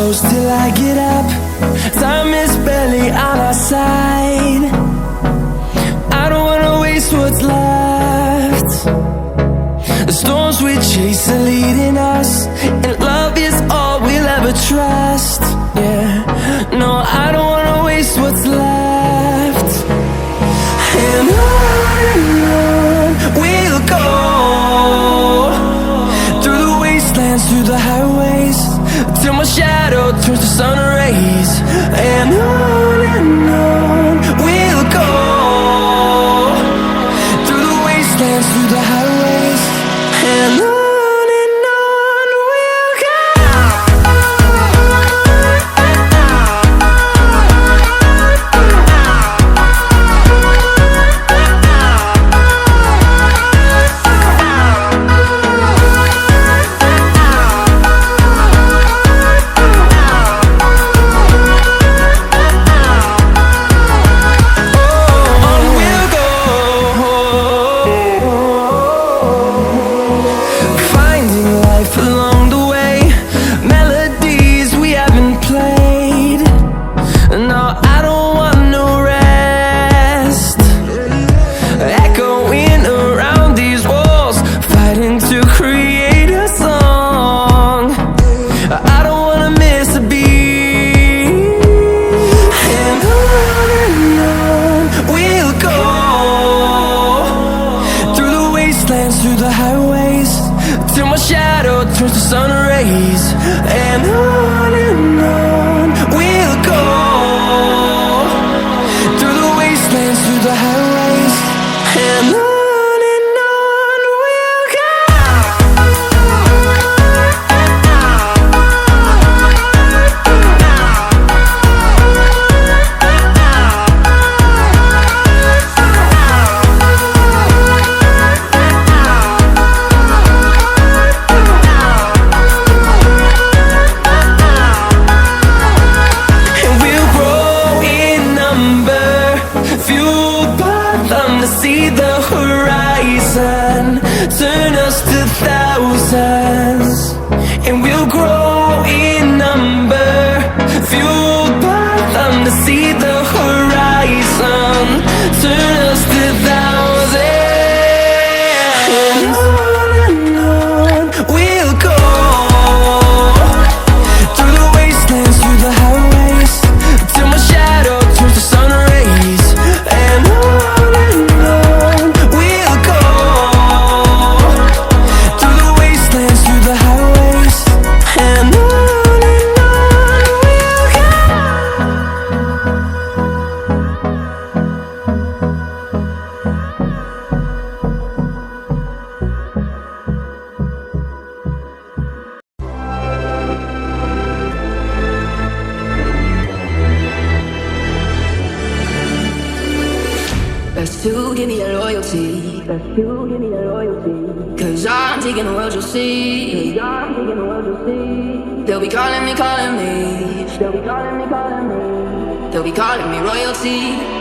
close till I get up. Time is barely on our side. I don't wanna waste what's left. The storms we chase are leading us, and love is all we'll ever trust. Yeah, no, I don't wanna waste what's left. And on we'll go, through the wastelands, through the highways, till my shadow turns to sun rays. And on we'll go, through the wastelands, through the highways, and on we'll go. Through the highways, till my shadow turns to sun rays. And on we'll go, through the wastelands, through the highways, and on we'll go. See the horizon, turn us to thousands, and we'll grow in number, fueled by them to see the horizon, turn us to thousands. And on we'll go, through the wastelands, through the highways, till my shadow turns to sun rays. And Best to give me your loyalty. Best to give me your loyalty. Cause I'm taking the world, you'll see. Cause I'm taking the world, you'll see. They'll be calling me, calling me. They'll be calling me, calling me. They'll be calling me royalty.